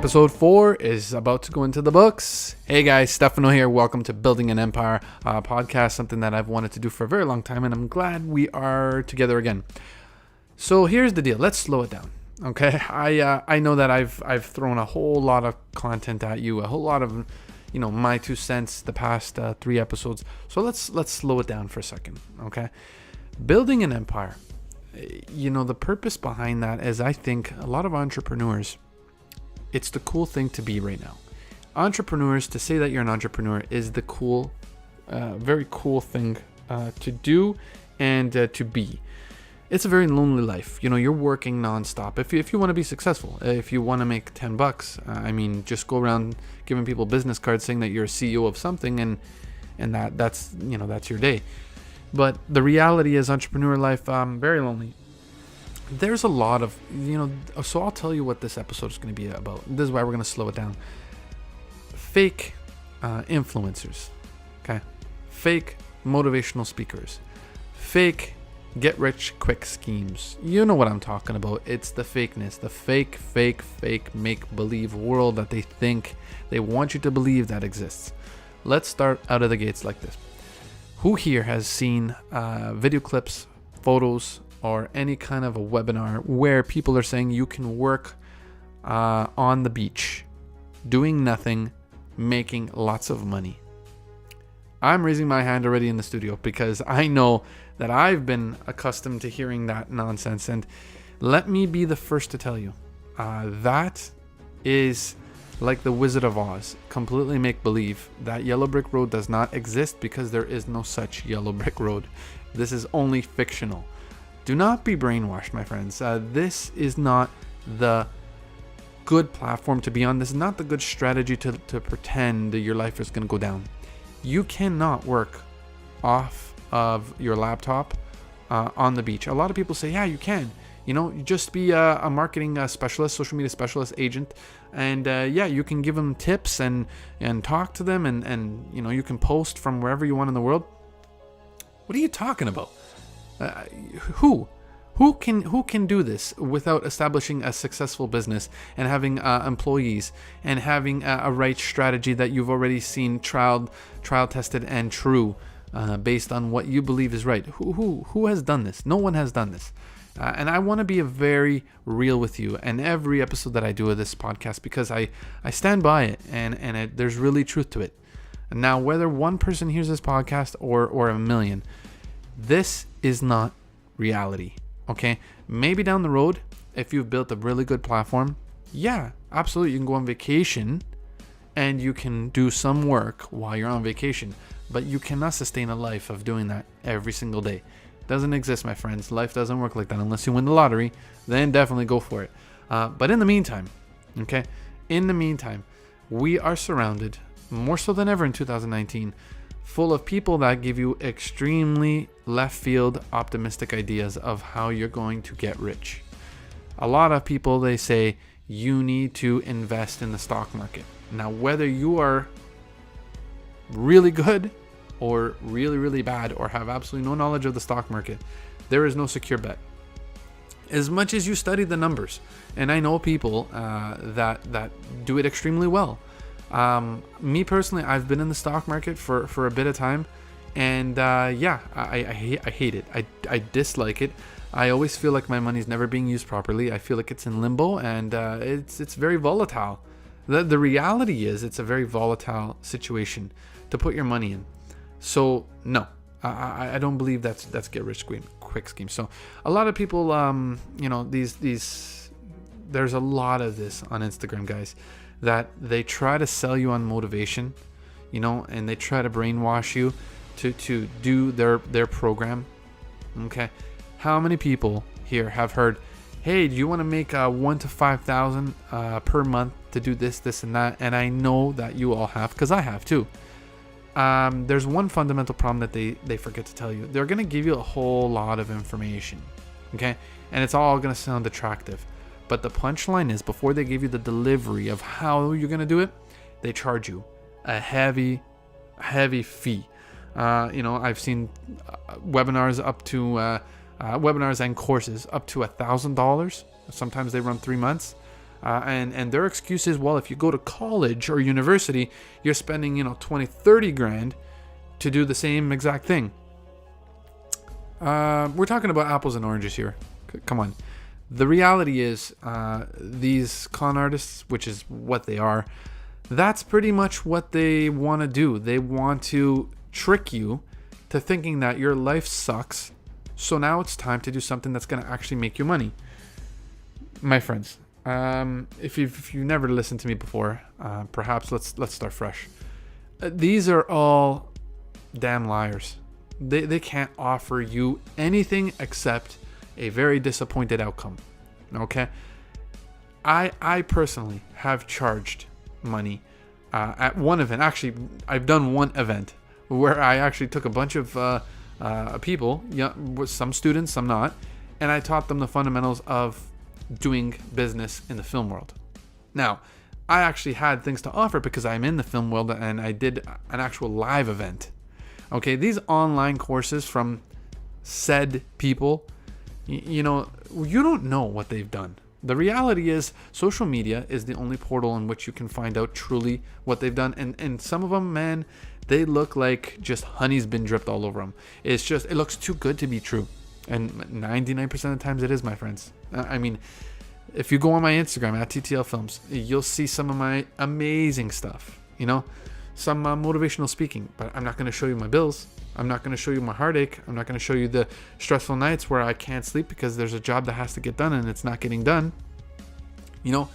Episode 4 is about to go into the books. Hey guys, Stefano here. Welcome to Building an Empire podcast, something that I've wanted to do for a very long time, and I'm glad we are together again. So here's the deal. Let's slow it down. Okay, I know that I've thrown a whole lot of content at you, a whole lot of my 2 cents the past 3 episodes. So let's slow it down for a second. Okay, building an empire. The purpose behind that is, I think a lot of entrepreneurs, it's the cool thing to be right now. Entrepreneurs, to say that you're an entrepreneur is the cool, very cool thing to do and to be. It's a very lonely life. You're working nonstop. If you want to be successful, if you want to make $10, just go around giving people business cards saying that you're a CEO of something, and that's your day. But the reality is, entrepreneur life, very lonely. There's a lot of, so I'll tell you what this episode is going to be about. This is why we're going to slow it down. Fake influencers, okay? Fake motivational speakers. Fake get rich quick schemes. You know what I'm talking about. It's the fakeness, the fake make-believe world that they want you to believe that exists. Let's start out of the gates like this. Who here has seen video clips, photos, or any kind of a webinar where people are saying you can work on the beach, doing nothing, making lots of money? I'm raising my hand already in the studio because I know that I've been accustomed to hearing that nonsense. And let me be the first to tell you, that is like the Wizard of Oz, completely make-believe. That yellow brick road does not exist because there is no such yellow brick road. This is only fictional. Do not be brainwashed, my friends. This is not the good platform to be on. This is not the good strategy to pretend that your life is going to go down. You cannot work off of your laptop on the beach. A lot of people say, yeah, you can. You just be a marketing specialist, social media specialist, agent, and you can give them tips and talk to them, and you can post from wherever you want in the world. What are you talking about? Who can do this without establishing a successful business and having employees and having a right strategy that you've already seen trial tested and true, based on what you believe is right? Who has done this? No one has done this. And I want to be very real with you in every episode that I do of this podcast, because I stand by it, and there's really truth to it. Now, whether one person hears this podcast or a million, this is not reality, okay? Maybe down the road, if you've built a really good platform, yeah, absolutely, you can go on vacation and you can do some work while you're on vacation, but you cannot sustain a life of doing that every single day. Doesn't exist, my friends. Life doesn't work like that. Unless you win the lottery, then definitely go for it. But in the meantime, okay, we are surrounded, more so than ever in 2019, full of people that give you extremely left field optimistic ideas of how you're going to get rich. A lot of people, they say you need to invest in the stock market. Now, whether you are really good or really, really bad, or have absolutely no knowledge of the stock market, there is no secure bet. As much as you study the numbers, and I know people that do it extremely well. Me personally, I've been in the stock market for a bit of time, and I hate it. I dislike it. I always feel like my money's never being used properly. I feel like it's in limbo, and it's very volatile. The reality is, it's a very volatile situation to put your money in. So no, I don't believe that's get rich quick scheme. So a lot of people, these there's a lot of this on Instagram, guys, that they try to sell you on motivation, and they try to brainwash you to do their program. Okay, how many people here have heard, hey, do you want to make $1,000 to $5,000 per month to do this and that? And I know that you all have, because I have too. There's one fundamental problem that they forget to tell you. They're going to give you a whole lot of information, okay? And it's all going to sound attractive. But the punchline is, before they give you the delivery of how you're going to do it, they charge you a heavy fee. I've seen webinars up to webinars and courses up to $1,000. Sometimes they run 3 months. And their excuse is, well, if you go to college or university, you're spending 20-30 grand to do the same exact thing. We're talking about apples and oranges here. Come on. The reality is, these con artists, which is what they are, that's pretty much what they want to do. They want to trick you to thinking that your life sucks, so now it's time to do something that's going to actually make you money. My friends, if you've never listened to me before, perhaps let's start fresh. These are all damn liars. They can't offer you anything except a very disappointed outcome. Okay? I personally have charged money at one event. Actually, I've done one event where I actually took a bunch of people, some students, some not, and I taught them the fundamentals of doing business in the film world. Now, I actually had things to offer because I'm in the film world, and I did an actual live event. Okay, these online courses from said people, you don't know what they've done. The reality is, social media is the only portal in which you can find out truly what they've done. And some of them, man, they look like just honey's been dripped all over them. It looks too good to be true. And 99% of the times it is, my friends. I mean, if you go on my Instagram at TTL Films, you'll see some of my amazing stuff, some motivational speaking. But I'm not going to show you my bills. I'm not going to show you my heartache. I'm not going to show you the stressful nights where I can't sleep because there's a job that has to get done and it's not getting done. A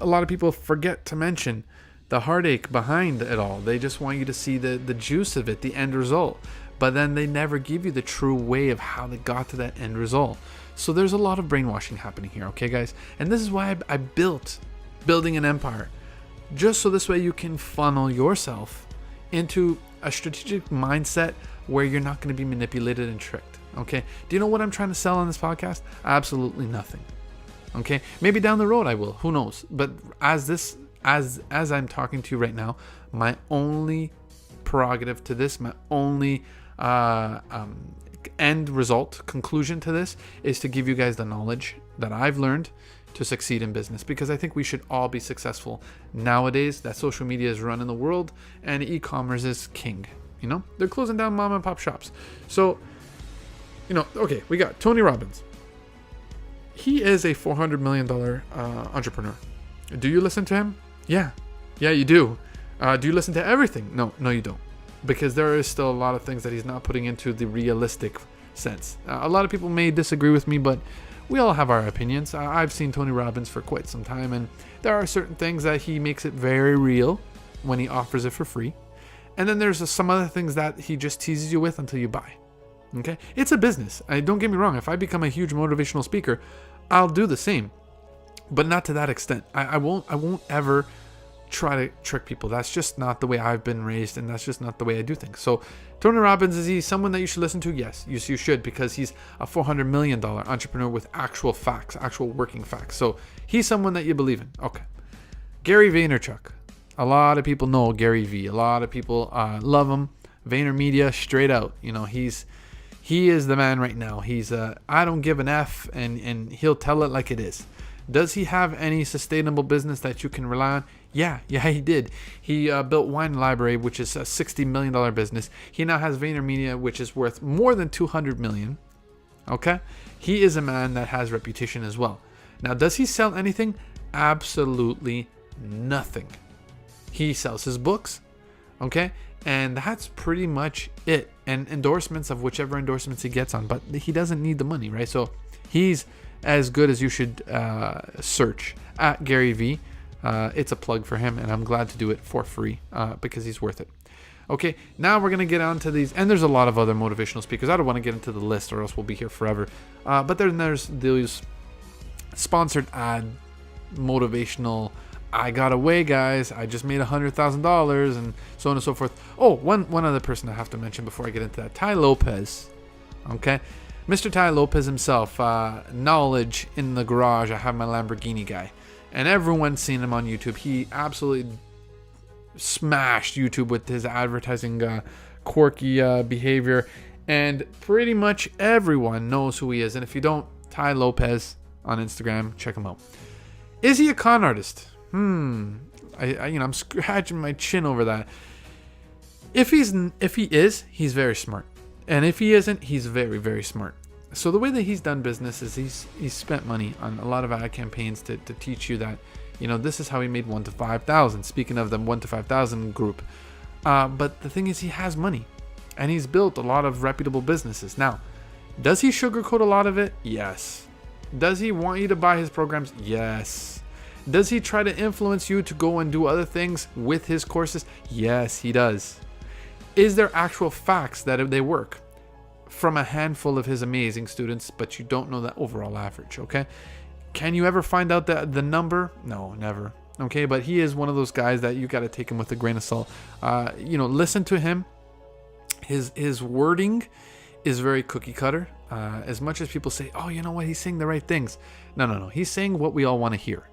lot of people forget to mention the heartache behind it all. They just want you to see the juice of it, the end result. But then they never give you the true way of how they got to that end result. So there's a lot of brainwashing happening here, okay, guys? And this is why I building an empire. Just so this way you can funnel yourself into a strategic mindset where you're not going to be manipulated and tricked, okay? Do you know what I'm trying to sell on this podcast? Absolutely nothing, okay? Maybe down the road I will, who knows? But as I'm talking to you right now, my only prerogative to this, my only end result, conclusion to this is to give you guys the knowledge that I've learned to succeed in business, because I think we should all be successful nowadays that social media is running the world and e-commerce is king. They're closing down mom and pop shops. So, okay, we got Tony Robbins. He is a $400 million entrepreneur. Do you listen to him? Yeah, you do. Do you listen to everything? No, you don't. Because there is still a lot of things that he's not putting into the realistic sense. A lot of people may disagree with me, but we all have our opinions. I've seen Tony Robbins for quite some time, and there are certain things that he makes it very real when he offers it for free. And then there's some other things that he just teases you with until you buy. Okay? It's a business. Don't get me wrong. If I become a huge motivational speaker, I'll do the same. But not to that extent. I won't ever try to trick people. That's just not the way I've been raised, and that's just not the way I do things. So Tony Robbins, is he someone that you should listen to? Yes, you should, because he's a $400 million entrepreneur with actual facts, actual working facts. So he's someone that you believe in. Okay. Gary Vaynerchuk. A lot of people know Gary V. A lot of people love him. VaynerMedia, straight out. He is the man right now. He's I don't give an F, and he'll tell it like it is. Does he have any sustainable business that you can rely on? Yeah, he did. He built Wine Library, which is a $60 million business. He now has VaynerMedia, which is worth more than $200 million. Okay? He is a man that has reputation as well. Now, does he sell anything? Absolutely nothing. He sells his books. Okay? And that's pretty much it. And endorsements of whichever endorsements he gets on. But he doesn't need the money, right? So he's as good as you should search at Gary V. It's a plug for him, and I'm glad to do it for free because he's worth it. Okay, now we're going to get on to these, and there's a lot of other motivational speakers. I don't want to get into the list or else we'll be here forever. But then there's these sponsored ad motivational, I got away, guys, I just made $100,000, and so on and so forth. Oh, one other person I have to mention before I get into that, Ty Lopez. Okay, Mr. Ty Lopez himself, knowledge in the garage, I have my Lamborghini guy. And everyone's seen him on YouTube. He absolutely smashed YouTube with his advertising quirky behavior. And pretty much everyone knows who he is. And if you don't, Ty Lopez on Instagram, check him out. Is he a con artist? I'm scratching my chin over that. If he is, he's very smart. And if he isn't, he's very, very smart. So the way that he's done business is he's spent money on a lot of ad campaigns to teach you that, this is how he made 1 to 5,000. Speaking of the 1 to 5,000 group. But the thing is, he has money. And he's built a lot of reputable businesses. Now, does he sugarcoat a lot of it? Yes. Does he want you to buy his programs? Yes. Does he try to influence you to go and do other things with his courses? Yes, he does. Is there actual facts that they work? From a handful of his amazing students, but you don't know the overall average, okay? Can you ever find out the number? No, never. Okay, but he is one of those guys that you got to take him with a grain of salt. Listen to him. His wording is very cookie cutter. As much as people say, oh, you know what, he's saying the right things. No. He's saying what we all want to hear.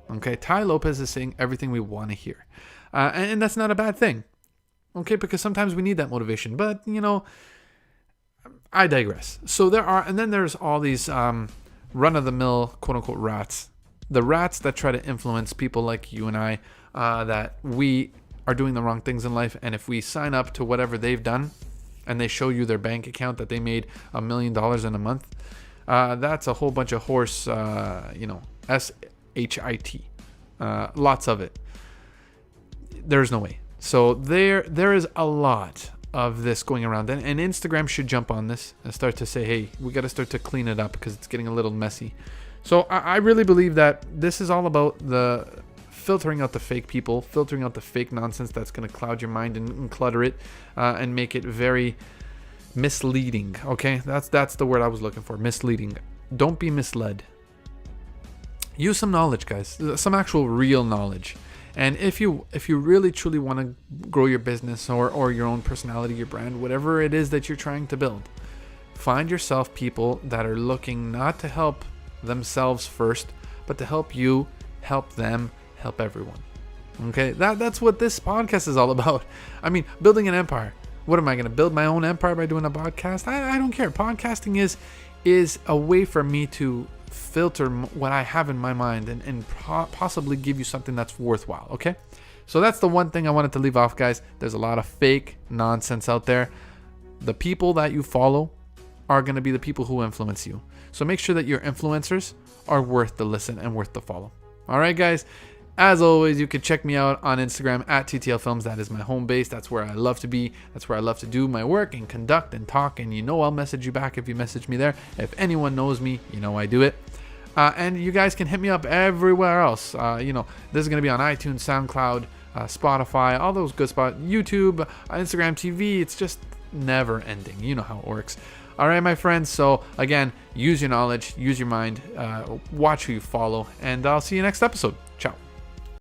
Okay, Tai Lopez is saying everything we want to hear. And that's not a bad thing. Okay, because sometimes we need that motivation. But, I digress. So there's all these run-of-the-mill, quote-unquote, rats. The rats that try to influence people like you and I, that we are doing the wrong things in life. And if we sign up to whatever they've done, and they show you their bank account that they made $1 million in a month, that's a whole bunch of horse, SHIT. Lots of it. There's no way. So there is a lot of this going around, and Instagram should jump on this and start to say, hey, we got to start to clean it up because it's getting a little messy. So I really believe that this is all about the filtering out the fake people, filtering out the fake nonsense that's going to cloud your mind and clutter it, and make it very misleading. Okay, that's the word I was looking for, misleading. Don't be misled. Use some knowledge, guys, some actual real knowledge. And if you really truly want to grow your business or your own personality, your brand, whatever it is that you're trying to build, find yourself people that are looking not to help themselves first, but to help you, help them, help everyone. Okay, that's what this podcast is all about. I mean, building an empire. What am I going to build my own empire by doing a podcast? I don't care. Podcasting is a way for me to filter what I have in my mind and possibly give you something that's worthwhile. Okay, so that's the one thing I wanted to leave off, guys. There's a lot of fake nonsense out there. The people that you follow are going to be the people who influence you. So make sure that your influencers are worth the listen and worth the follow. All right, guys. As always, you can check me out on Instagram at TTL Films. That is my home base. That's where I love to be. That's where I love to do my work and conduct and talk. And I'll message you back if you message me there. If anyone knows me, I do it. And you guys can hit me up everywhere else. This is going to be on iTunes, SoundCloud, Spotify, all those good spots. YouTube, Instagram TV. It's just never ending. You know how it works. All right, my friends. So again, use your knowledge, use your mind, watch who you follow, and I'll see you next episode. Ciao.